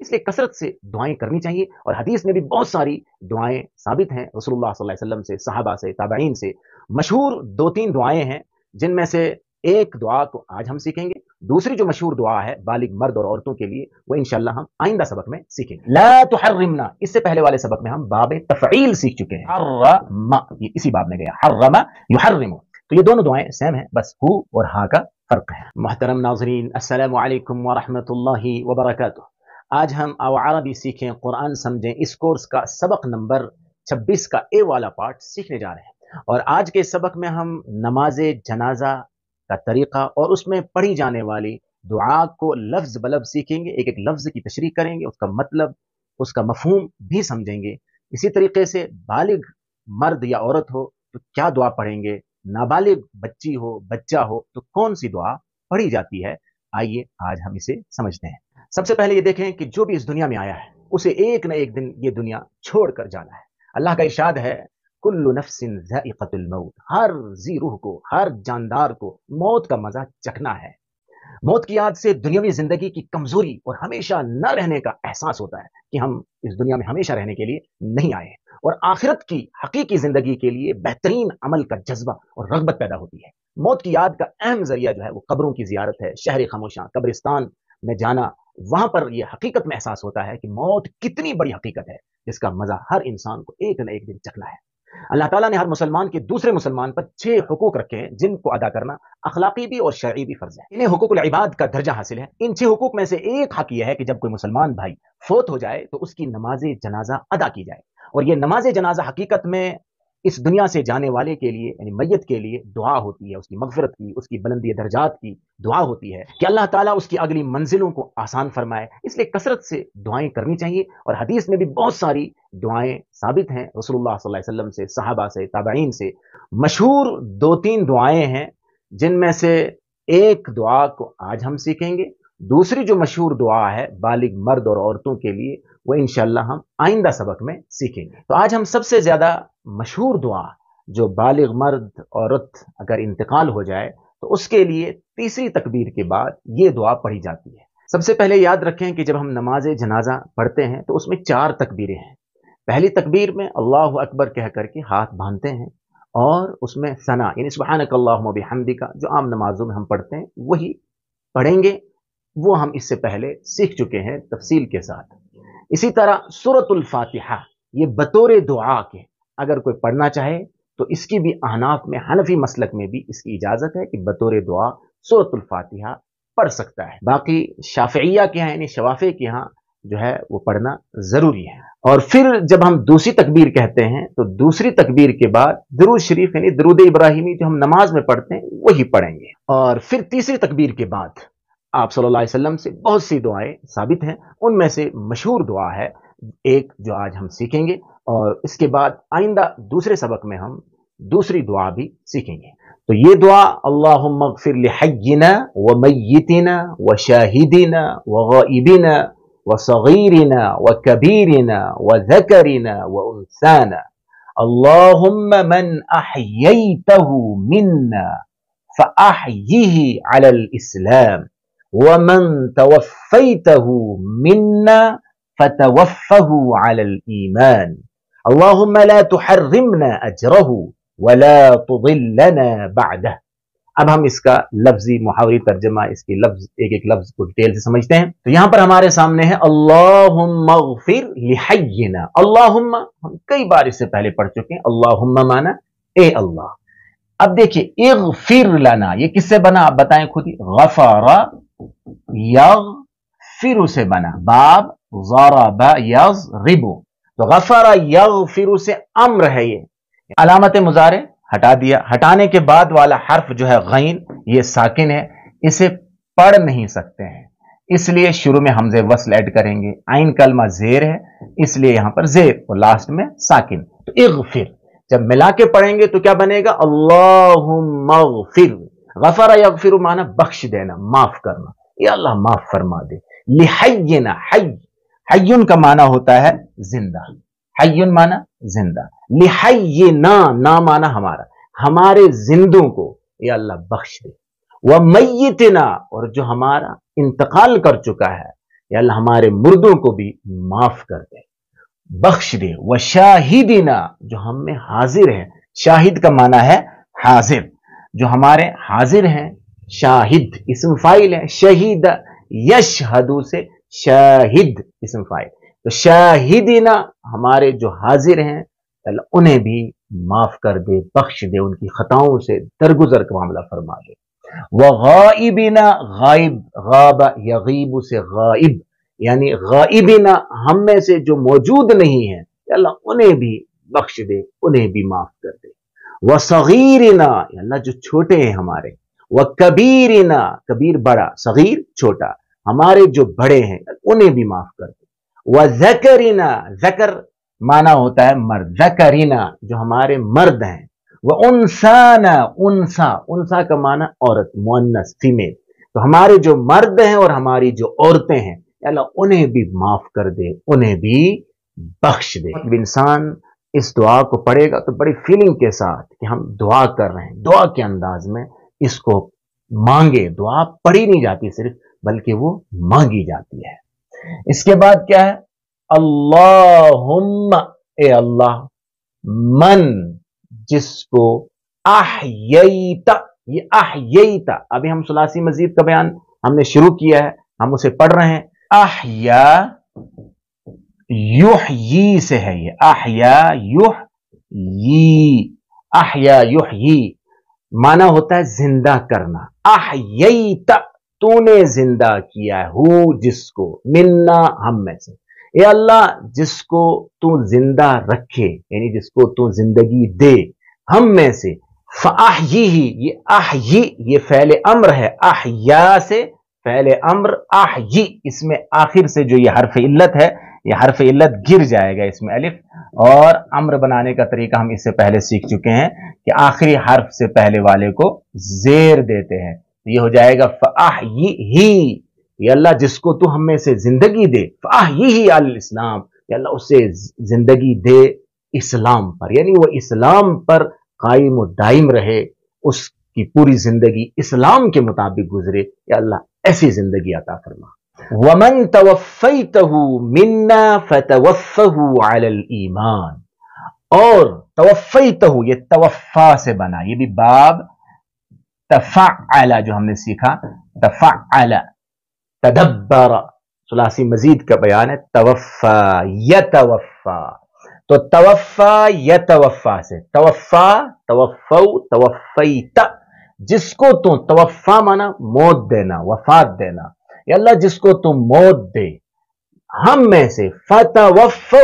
इसलिए कसरत से दुआएं करनी चाहिए। और हदीस में भी बहुत सारी दुआएं साबित हैं रसूलुल्लाह सल्लल्लाहु अलैहि वसल्लम से, सहाबा से, ताबईन से। मशहूर 2-3 दुआएं हैं, जिनमें से एक दुआ को आज हम सीखेंगे। दूसरी जो मशहूर दुआ है बालिग मर्द और औरतों के लिए, वो इंशाअल्लाह हम आइंदा सबक में सीखेंगे। ला तुहर्रिमना, इससे पहले वाले सबक में हम बाब तफईल सीख चुके हैं। हर्रमा, ये इसी बाब में गया, हर्रमा युहर्रिमु। तो ये दोनों दुआएं सेम है, बस हु और हा का फर्क है। मुहतरम नाज़रीन, अस्सलामु अलैकुम व रहमतुल्लाहि व बरकातुहू। आज हम अरबी सीखें, कुरान समझें, इस कोर्स का सबक नंबर 26 का ए वाला पार्ट सीखने जा रहे हैं। और आज के सबक में हम नमाज जनाजा का तरीका और उसमें पढ़ी जाने वाली दुआ को लफ्ज बलफ्ज सीखेंगे। एक एक लफ्ज की तशरीह करेंगे, उसका मतलब, उसका मफहूम भी समझेंगे। इसी तरीके से बालिग मर्द या औरत हो तो क्या दुआ पढ़ेंगे, नाबालिग बच्ची हो, बच्चा हो तो कौन सी दुआ पढ़ी जाती है। आइए आज हम इसे समझते हैं। सबसे पहले ये देखें कि जो भी इस दुनिया में आया है उसे एक न एक दिन ये दुनिया छोड़कर जाना है। अल्लाह का इरशाद है, कुल्लु नफ्सिन ज़ाइक़तुल मौत, हर जी रूह को, हर जानदार को मौत का मजा चखना है। मौत की याद से दुनियावी जिंदगी की कमजोरी और हमेशा न रहने का एहसास होता है कि हम इस दुनिया में हमेशा रहने के लिए नहीं आए हैं। और आखिरत की हकीकी जिंदगी के लिए बेहतरीन अमल का जज्बा और रगबत पैदा होती है। मौत की याद का अहम जरिया जो है वो कब्रों की जियारत है, शहर खामोशां, कब्रिस्तान में जाना। वहां पर यह हकीकत में एहसास होता है कि मौत कितनी बड़ी हकीकत है, जिसका मजा हर इंसान को एक न एक दिन चखना है। अल्लाह ताला ने हर मुसलमान के दूसरे मुसलमान पर 6 हुकूक रखे हैं, जिनको अदा करना अखलाकी भी और शरई भी फर्ज है। इन्हें हुकूकुल इबाद का दर्जा हासिल है। इन 6 हुकूक में से एक हक यह है कि जब कोई मुसलमान भाई फोत हो जाए तो उसकी नमाज जनाजा अदा की जाए। और यह नमाज जनाजा हकीकत में इस दुनिया से जाने वाले के लिए, यानी मैयत के लिए दुआ होती है, उसकी मगफिरत की, उसकी बुलंदी दर्जात की दुआ होती है कि अल्लाह ताला उसकी अगली मंजिलों को आसान फरमाए। इसलिए कसरत से दुआएं करनी चाहिए। और हदीस में भी बहुत सारी दुआएं साबित हैं रसूलुल्लाह सल्लल्लाहु अलैहि वसल्लम से, सहाबा से, ताबईन से। मशहूर 2-3 दुआएं हैं, जिनमें से एक दुआ को आज हम सीखेंगे। दूसरी जो मशहूर दुआ है बालिग मर्द और औरतों के लिए, वो इंशाअल्लाह हम आइंदा सबक में सीखेंगे। तो आज हम सबसे ज्यादा मशहूर दुआ जो बालिग मर्द औरत अगर इंतकाल हो जाए तो उसके लिए तीसरी तकबीर के बाद ये दुआ पढ़ी जाती है। सबसे पहले याद रखें कि जब हम नमाज जनाजा पढ़ते हैं तो उसमें 4 तकबीरें हैं। पहली तकबीर में अल्लाहु अकबर कह करके हाथ बांधते हैं और उसमें सना यानी सुब्हानक अल्लाहुम्मा बिहम्दिका जो आम नमाजों में हम पढ़ते हैं वही पढ़ेंगे। वो हम इससे पहले सीख चुके हैं तफसील के साथ। इसी तरह सूरतुल फातिहा, ये बतौर दुआ के अगर कोई पढ़ना चाहे तो इसकी भी अहनाफ में, हनफी मसलक में भी इसकी इजाजत है कि बतौर दुआ सूरतुल फातिहा पढ़ सकता है। बाकी शाफिया के यहाँ यानी शवाफे के यहाँ जो है वो पढ़ना जरूरी है। और फिर जब हम दूसरी तकबीर कहते हैं तो दूसरी तकबीर के बाद दुरूद शरीफ यानी दुरूद इब्राहिमी जो हम नमाज में पढ़ते हैं वही पढ़ेंगे। और फिर तीसरी तकबीर के बाद आप सल्लल्लाहु अलैहि वसल्लम से बहुत सी दुआएं साबित हैं, उनमें से मशहूर दुआ है एक जो आज हम सीखेंगे। और इसके बाद आइंदा दूसरे सबक में हम दूसरी दुआ भी सीखेंगे। तो ये दुआ, अल्लाहुम्मा अग़फिर लिहय्यिना व मय्यितिना व शाहिदिना व गाइबिना व सगीरिना व कबीरिना व ज़करिना व उन्साना, अल्लाहुम्मा मन अहयैतहु मिन्ना फ़अहयिही अलल इस्लाम व मन तवफ़्फ़ैतहु मिन्ना फ़तवफ़्फ़हु अलल ईमान, अल्लाहुम्मा ला तुहर्रिमना अजरहु वला तुदिल्लना बअदह। अब हम इसका लफ्जी मुहावरी तर्जमा, इसके लफ्ज एक एक लफ्ज को डिटेल से समझते हैं। तो यहां पर हमारे सामने है अल्लाहुम्मा अग़फिर लिहय्यिना। अल्लाहुम्मा हम कई बार इससे पहले पढ़ चुके हैं। अल्लाहुम्मा माना ए अल्लाह। अब देखिए इग़फिर लना, ये किससे बना आप बताएं खुद ही। गफरा यग़फिरु से बना, बाब ज़रबा यज़रिबु। तो गफरा यग़फिरु से अम्र है। ये अलामत मुजारे हटा दिया। हटाने के बाद वाला हर्फ जो है गैन, ये साकिन है, इसे पढ़ नहीं सकते हैं, इसलिए शुरू में हमजे वस्ल ऐड करेंगे। आइन कलमा जेर है इसलिए यहां पर जेर और लास्ट में साकिन। तो इग़फिर जब मिला के पढ़ेंगे तो क्या बनेगा, अल्लाहुम्मा अग़फिर। गफरा यग़फिरु माना बख्श देना, माफ करना, या अल्लाह माफ फरमा दे। लिहय्यिना, हय्युन का माना होता है जिंदा, हय्युन माना जिंदा। लिहय्यिना, ना माना हमारा, हमारे जिंदों को या अल्लाह बख्श दे। व मय्यितना, और जो हमारा इंतकाल कर चुका है یا اللہ ہمارے مردوں کو بھی معاف کر دے، بخش دے، وشاہدنا جو ہم میں حاضر ہیں، شاہد کا معنی ہے حاضر، جو ہمارے حاضر ہیں، شاہد اسم فاعل ہے، شہید یشہدو سے شاہد اسم فاعل، تو شاہدنا ہمارے جو حاضر ہیں اللہ انہیں بھی معاف کر دے، بخش دے، ان کی خطاؤں سے درگزر کا معاملہ فرما دے۔ وغائبنا غائب، غاب یغیب سے غائب، یعنی غائبنا ہم میں سے جو موجود نہیں ہیں اللہ انہیں بھی بخش دے، انہیں بھی معاف کر دے۔ وصغیرنا اللہ جو چھوٹے ہیں ہمارے، وکبیرنا کبیر بڑا، صغیر چھوٹا، ہمارے جو بڑے ہیں انہیں بھی معاف کر دے۔ وذکرنا ذکر معنی ہوتا ہے مرد، ذکرنا جو ہمارے مرد ہیں، وانسانا انسا، انسا کا معنی عورت، مؤنث فیمیل، تو ہمارے جو مرد ہیں اور ہماری جو عورتیں ہیں اللہ انہیں بھی معاف کر دے، انہیں بھی بخش دے۔ جب انسان اس دعا کو پڑھے گا تو بڑی فیلنگ کے ساتھ کہ ہم دعا کر رہے ہیں، دعا کے انداز میں اس کو مانگے، دعا پڑھی نہیں جاتی صرف بلکہ وہ مانگی جاتی ہے۔ اس کے بعد کیا ہے؟ اللہم اے اللہ، من جس کو احییت، یہ احییت ابھی ہم ثلاثی مزید کا بیان ہم نے شروع کیا ہے، ہم اسے پڑھ رہے ہیں۔ احیا یحیی سے ہے، یہ احیا یحیی، احیا یحیی معنی ہوتا ہے زندہ کرنا۔ احییت تو نے زندہ کیا ہے، ہو جس کو، منا ہم میں سے، اے اللہ جس کو تو زندہ رکھے، یعنی جس کو تو زندگی دے ہم میں سے، فاحیہ، یہ احیی یہ فعل امر ہے، احیا سے فعل امر احیی، اس میں آخر سے جو یہ حرف علت ہے یہ حرف علت گر جائے گا اس میں الف، اور امر بنانے کا طریقہ ہم اس سے پہلے سیکھ چکے ہیں کہ آخری حرف سے پہلے والے کو زیر دیتے ہیں، یہ ہو جائے گا فاحیہ، یہ اللہ جس کو تو ہم میں سے زندگی دے، فاحیہ علی الاسلام، یا اللہ اسے زندگی دے اسلام پر، یعنی وہ اسلام پر قائم و دائم رہے، اس کی پوری زندگی اسلام کے مطابق گزرے، یا اللہ ایسی زندگی عطا فرما۔ ومن توفیتہ منا فتوفہ علی الایمان، اور توفیتہ یہ توفا سے بنا، یہ بھی باب تفعل جو ہم نے سیکھا، تفعل تدبر ثلاثی مزید کا بیان ہے، توفا یتوفا، تو توفا یتوفا سے توفا، توفو، توفیت، جس کو تو توفا مانا موت دینا، وفات دینا، یا اللہ جس کو تو موت دے ہم میں سے، فتوفہ،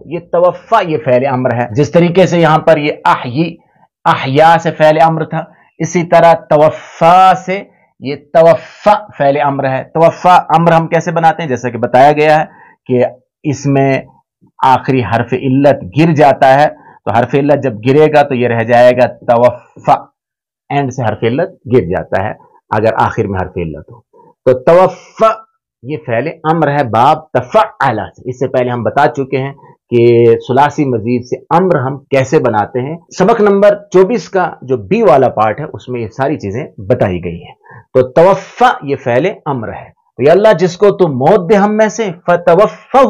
یہ توفا یہ فعل امر ہے، جس طریقے سے یہاں پر یہ احیی، احیا سے فعل امر تھا، اسی طرح توفا سے یہ توفا فعل امر ہے۔ توفا امر ہم کیسے بناتے ہیں؟ جیسا کہ بتایا گیا ہے کہ اس میں آخری حرف علت گر جاتا ہے، تو حرف علت جب گرے گا تو یہ رہ جائے گا توفا، اینڈ سے حرف علت گر جاتا ہے اگر آخر میں حرف علت ہو، تو توفا یہ فعل امر ہے باب تفعل سے۔ اس سے پہلے ہم بتا چکے ہیں کہ ثلاثی مزید سے امر ہم کیسے بناتے ہیں، سبق نمبر 24 کا جو بی والا پارٹ ہے اس میں یہ ساری چیزیں بتائی گئی ہیں۔ تو توفا یہ فعل امر ہے، تو یا اللہ جس کو تو موت دے ہم میں سے، فتوفہ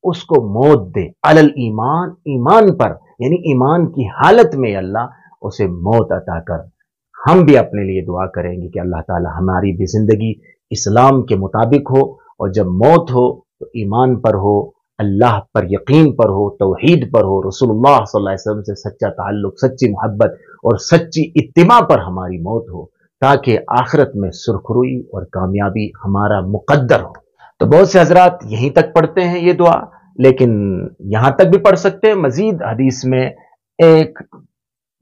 اس کو موت دے، علی الایمان ایمان پر، یعنی ایمان کی حالت میں اللہ اسے موت عطا کر۔ ہم بھی اپنے لیے دعا کریں گے کہ اللہ تعالی ہماری بھی زندگی اسلام کے مطابق ہو، اور جب موت ہو تو ایمان پر ہو، اللہ پر یقین پر ہو، توحید پر ہو، رسول اللہ صلی اللہ علیہ وسلم سے سچا تعلق، سچی محبت اور سچی اتباع پر ہماری موت ہو، تاکہ آخرت میں سرخروئی اور کامیابی ہمارا مقدر ہو۔ تو بہت سے حضرات یہیں تک پڑھتے ہیں یہ دعا، لیکن یہاں تک بھی پڑھ سکتے ہیں۔ مزید حدیث میں ایک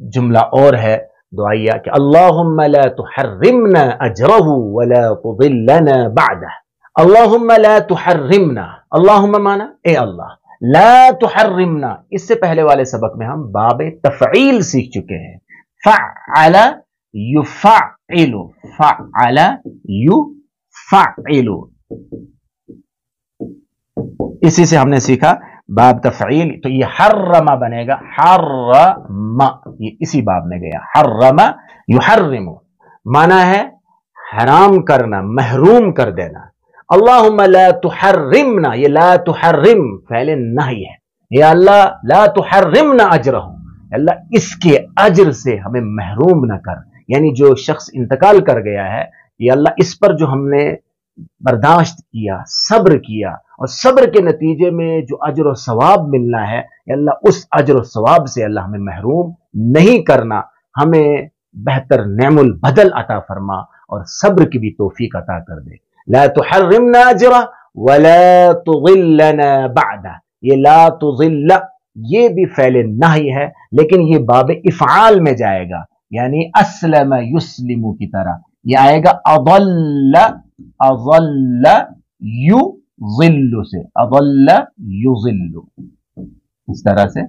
جملہ اور ہے دعائیہ کہ اللہم لا تحرمنا اجرہ ولا تضلنا بعدہ، اللہم لا تحرمنا، اللہم مانا اے اللہ، لا تحرمنا، اس سے پہلے والے سبق میں ہم باب تفعیل سیکھ چکے ہیں، فعل یفعل، فعل یفعل، اسی سے ہم نے سیکھا باب تفعیل، تو یہ حرم بنے گا، حرم یہ اسی باب میں گیا، حرم یحرم مانا ہے حرام کرنا، محروم کر دینا، अल्लाहुम्मा ला तुहर्रिमना, ये ला तुहर्रिम फ़ैल नही है। या अल्लाह ला तुहर्रिमना अजरहु, अल्लाह इसके अजर से हमें महरूम न कर। यानी जो शख्स इंतकाल कर गया है, ये अल्लाह इस पर जो हमने बर्दाश्त किया, सब्र किया, और सब्र के नतीजे में जो अजर और सवाब मिलना है, अल्लाह उस अजर और सवाब से अल्लाह हमें महरूम नहीं करना, हमें बेहतर नेमुल बदल अता फरमा और सब्र की भी तौफीक अता कर दे। ला तुहर्रिमना अजरा वला तुज़िल्लना बअदा, ये ला तुज़िल्ला ये भी फ़ैल नही है, लेकिन ये बाब इफ़आल में जाएगा, यानी अस्लम युस्लिमु की तरह ये आएगा। अज़ल्ला अज़ल्ला युज़िल्लु से, अज़ल्ला युज़िल्लु, इस तरह से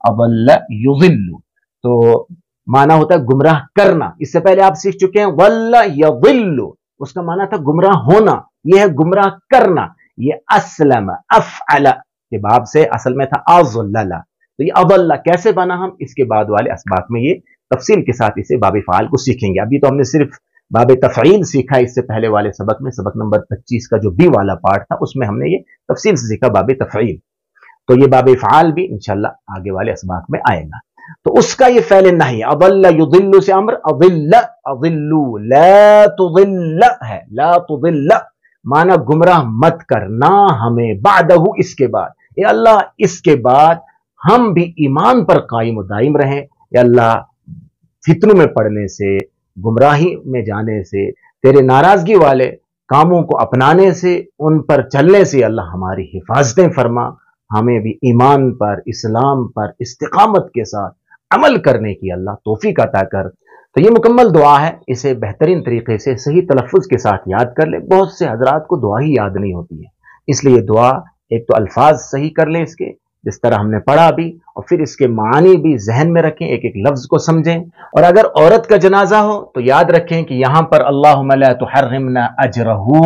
अज़ल्ला युज़िल्लु तो माना होता है गुमराह करना। इससे पहले आप सीख चुके हैं वल्ला यज़िल्लु, उसका माना था गुमराह होना, यह है गुमराह करना। ये अस्लम अफ़अला के बाब से असल में था अज़ल्ला, तो ये अज़ल्ला कैसे बना, हम इसके बाद वाले असबाक में ये तफसील के साथ इसे बाब फ़ाल को सीखेंगे। अभी तो हमने सिर्फ बाब तफ़ईल सीखा, इससे पहले वाले सबक में, सबक नंबर 25 का जो बी वाला पार्ट था, उसमें हमने ये तफसील से सीखा बाब तफ़ईल। तो ये बाब फ़ाल भी इंशाअल्लाह आगे वाले असबाक में आएगा। तो उसका ये फ़ैल नहीं, अज़ल्ला युज़िल्लु से अम्र, अज़िल्ला अज़िल्लु, ला तुज़िल्ला है, ला तुज़िल्ला माना गुमराह मत करना हमें, बादहु इसके बाद, या अल्लाह इसके बाद हम भी ईमान पर कायम व दायम रहें। या अल्लाह फितनों में पड़ने से, गुमराही में जाने से, तेरे नाराजगी वाले कामों को अपनाने से, उन पर चलने से अल्लाह हमारी हिफाजतें फरमा, हमें भी ईमान पर, इस्लाम पर इस्तिकामत के साथ अमल करने की अल्लाह तौफीक अता कर। तो ये मुकम्मल दुआ है, इसे बेहतरीन तरीके से सही तलफ़्फ़ुज़ के साथ याद कर ले। बहुत से हजरात को दुआ ही याद नहीं होती है, इसलिए दुआ एक तो अल्फाज सही कर लें इसके, जिस तरह हमने पढ़ा अभी, और फिर इसके मानी भी जहन में रखें, एक एक लफ्ज को समझें। और अगर औरत का जनाजा हो तो याद रखें कि यहां पर अल्लाहुम्मा ला तुहर्रिमना अजरहू,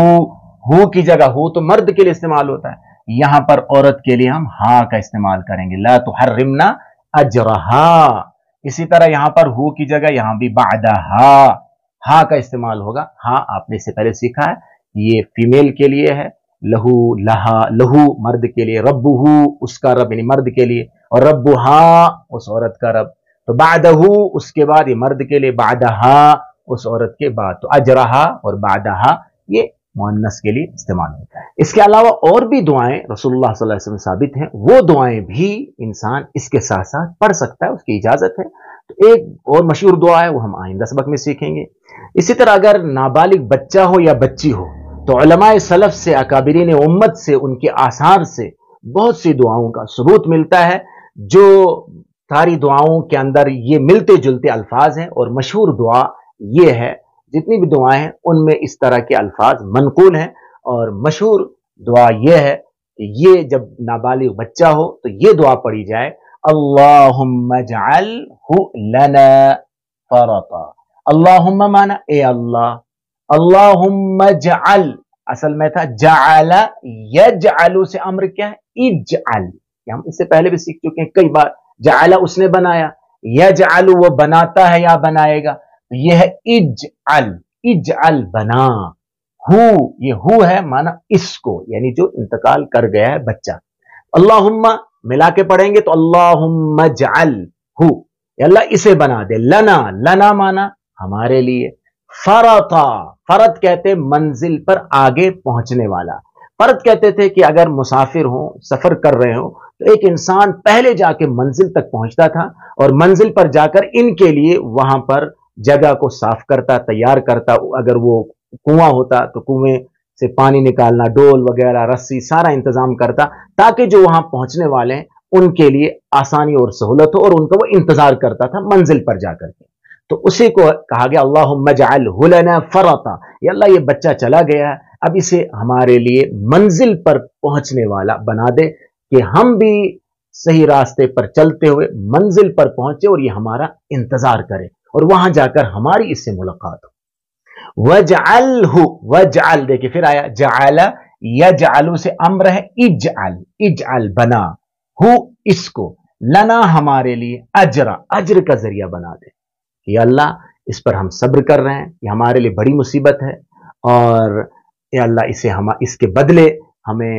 हू की जगह, हू तो मर्द के लिए इस्तेमाल होता है, यहां पर औरत के लिए हम हा का इस्तेमाल करेंगे, ला तुहर्रिमना अजरहा। इसी तरह यहां पर हू की जगह यहां भी बादहा हा का इस्तेमाल होगा। हा आपने इससे पहले सीखा है, ये फीमेल के लिए है, लहू लहा, लहू मर्द के लिए, रब्बुहू उसका रब यानी मर्द के लिए, और रब्बुहा उस औरत का रब। तो बादहू उसके बाद, ये मर्द के लिए, बादहा उस औरत के बाद। तो अजरहा और बादहा ये मुअन्नस के लिए इस्तेमाल होता है। इसके अलावा और भी दुआएं रसूलुल्लाह सल्लल्लाहु अलैहि वसल्लम साबित हैं, वो दुआएं भी इंसान इसके साथ साथ पढ़ सकता है, उसकी इजाजत है। तो एक और मशहूर दुआ है, वो हम आइंदा सबक में सीखेंगे। इसी तरह अगर नाबालिग बच्चा हो या बच्ची हो तो उलमाए सलफ से, अकाबिरीन उम्मत से, उनके आसार से बहुत सी दुआओं का सबूत मिलता है, जो सारी दुआओं के अंदर ये मिलते जुलते अल्फाज हैं। और मशहूर दुआ ये है, जितनी भी दुआएं हैं उनमें इस तरह के अल्फाज मनकूल हैं। और मशहूर दुआ यह है कि ये जब नाबालिग बच्चा हो तो ये दुआ पढ़ी जाए, अल्लाहुम्मा जअलहु लना फरता। अल्लाहुम्मा माना ए अल्लाह, अल्लाहुम्मा जअल असल में था जअला यजअलु से अम्र क्या है, इजअल। हम इससे पहले भी सीख चुके हैं कई बार। जअला उसने बनाया, यजअलु वो बनाता है या बनाएगा, यह है इजअल, इजअल बना। हु ये हु है माना इसको, यानी जो इंतकाल कर गया है बच्चा। अल्लाहुम्मा मिला के पढ़ेंगे तो अल्लाहुम्मा जअल हु, अल्लाह इसे बना दे। लना, लना माना हमारे लिए। फरता, फरत कहते मंजिल पर आगे पहुंचने वाला। फरत कहते थे कि अगर मुसाफिर हो, सफर कर रहे हो, तो एक इंसान पहले जाके मंजिल तक पहुंचता था और मंजिल पर जाकर इनके लिए वहां पर जगह को साफ करता, तैयार करता। अगर वो कुआं होता तो कुएं से पानी निकालना, डोल वगैरह, रस्सी, सारा इंतजाम करता, ताकि जो वहां पहुंचने वाले हैं उनके लिए आसानी और सहूलत हो, और उनका वो इंतजार करता था मंजिल पर जाकर के। तो उसी को कहा गया अल्लाहुम्मा जअलहु लना फरता, या अल्लाह ये बच्चा चला गया है, अब इसे हमारे लिए मंजिल पर पहुंचने वाला बना दे, कि हम भी सही रास्ते पर चलते हुए मंजिल पर पहुंचे और ये हमारा इंतजार करे और वहां जाकर हमारी इससे मुलाकात हो। वजअलहु, वजअल देखिए फिर आया, जअला यजअलु से अम्र है, इजअल, इजअल बना, हु इसको, लना हमारे लिए, अजरा अजर का जरिया बना दे कि अल्लाह इस पर हम सब्र कर रहे हैं, ये हमारे लिए बड़ी मुसीबत है, और یا اللہ اس کے بدلے ہمیں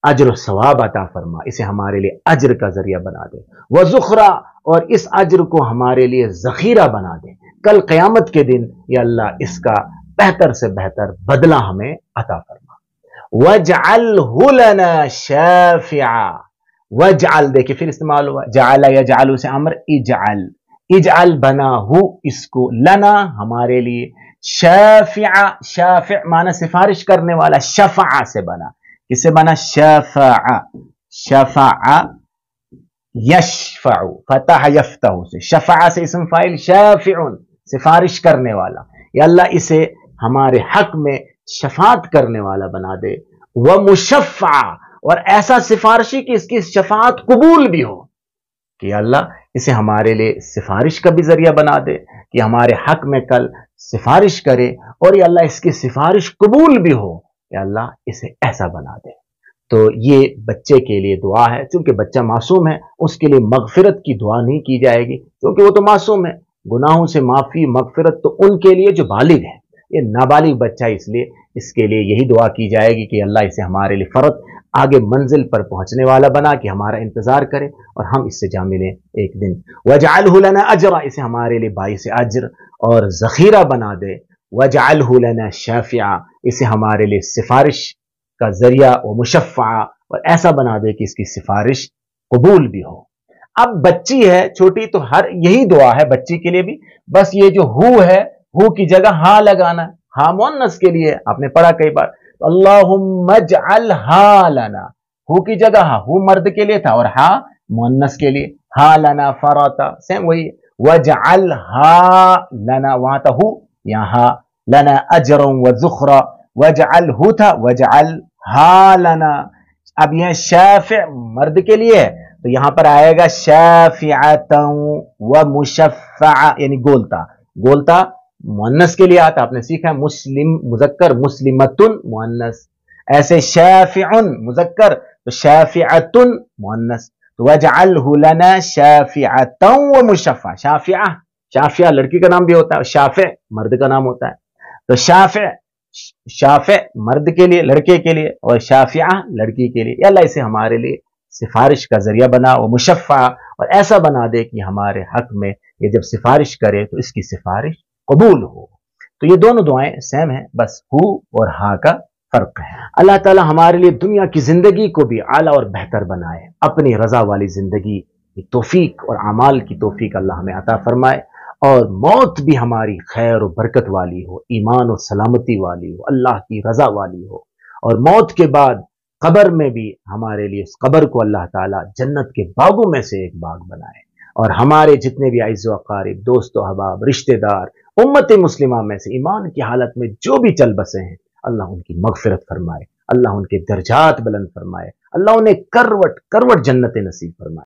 اجر و ثواب عطا فرما، اسے ہمارے لیے اجر کا ذریعہ بنا دے، وذخرا، اور اس اجر کو ہمارے لیے ذخیرہ بنا دے، کل قیامت کے دن یا اللہ اس کا بہتر سے بہتر بدلہ ہمیں عطا فرما۔ وَاجْعَلْهُ لَنَا شَافِعًا، وَاجْعَل، دیکھیں پھر استعمال ہوا، جعل یجعل سے امر، اجعل بنا ہو اس کو، لنا ہمارے لیے، شافع، شافع معنی سفارش کرنے والا، شفع سے بنا، کس سے بنا؟ شفع، شفع یشفع، فتح یفتح سے، شفع سے اسم فاعل، شافع سفارش کرنے والا، یا اللہ اسے ہمارے حق میں شفاعت کرنے والا بنا دے، ومشفع، اور ایسا سفارشی کہ اس کی شفاعت قبول بھی ہو، کہ اللہ اسے ہمارے لیے سفارش کا بھی ذریعہ بنا دے، کہ ہمارے حق میں کل سفارش کرے، اور یا اللہ اس کی سفارش قبول بھی ہو، یا اللہ اسے ایسا بنا دے۔ تو یہ بچے کے لیے دعا ہے، چونکہ بچہ معصوم ہے، اس کے لیے مغفرت کی دعا نہیں کی جائے گی، کیونکہ وہ تو معصوم ہے، گناہوں سے معافی مغفرت تو ان کے لیے جو بالغ ہے، یہ نابالغ بچہ، اس لیے اس کے لیے یہی دعا کی جائے گی کہ اللہ اسے ہمارے لیے فرد آگے منزل پر پہنچنے والا بنا، کہ ہمارا انتظار کرے اور ہم اس سے جا ملیں ایک دن۔ وَاجْعَلْهُ لَنَا أَجْرًا، اسے ہمارے لیے باعث اجر اور ذخیرہ بنا دے۔ وَاجْعَلْهُ لَنَا شَافِعًا، اسے ہمارے لیے سفارش کا ذریعہ و مشفعہ، اور ایسا بنا دے کہ اس کی سفارش قبول بھی ہو۔ اب بچی ہے چھوٹی، تو یہی دعا ہے بچی کے لیے بھی، بس یہ جو ہو ہے، ہو کی جگہ ہاں لگانا ہے، ہاں مؤنث کے لیے، آپ نے پڑھا کئی بار، اللہم اجعلہا لنا، ہو کی جگہ ہاں، ہو مرد کے لیے تھا اور ہاں مؤنث کے لیے، ہاں لنا فراتا، سیم وہی، وجعلہا لنا، وہاں تھا ہو، یہاں لنا اجر و ذخرا، وجعلہ تھا، وجعلہا لنا۔ اب یہ شافع مرد کے لیے ہے، تو یہاں پر آئے گا شافعتا و مشفع، یعنی گولتا، گولتا مؤنث کے لیے آتا، آپ نے سیکھا مسلم مذکر، مسلمتن مؤنث، ایسے شافع مذکر تو شافعۃ مؤنث، تو وجعلہ لنا شافعتا و مشفع، شافعہ، شافعہ لڑکی کا نام بھی ہوتا ہے، شافع مرد کا نام ہوتا ہے، تو شافع مرد کے لیے، لڑکے کے لیے، اور شافعہ لڑکی کے لیے، یا اللہ اسے ہمارے لیے سفارش کا ذریعہ بنا، وہ مشفع، اور ایسا بنا دے کہ ہمارے حق میں یہ جب سفارش کرے تو اس کی سفارش قبول ہو۔ تو یہ دونوں دعائیں سیم ہیں، بس ہو اور ہاں کا فرق ہے۔ اللہ تعالی ہمارے لیے دنیا کی زندگی کو بھی اعلیٰ اور بہتر بنائے، اپنی رضا والی زندگی کی توفیق اور اعمال کی توفیق اللہ ہمیں عطا فرمائے، اور موت بھی ہماری خیر و برکت والی ہو، ایمان و سلامتی والی ہو، اللہ کی رضا والی ہو، اور موت کے بعد قبر میں بھی ہمارے لیے اس قبر کو اللہ تعالیٰ جنت کے باغوں میں سے ایک باغ بنائے، اور ہمارے جتنے بھی اعز و اقارب، دوست و احباب، رشتہ دار، امت مسلمہ میں سے ایمان کی حالت میں جو بھی چل بسے ہیں، اللہ ان کی مغفرت فرمائے، اللہ ان کے درجات بلند فرمائے، اللہ انہیں کروٹ کروٹ جنت نصیب فرمائے۔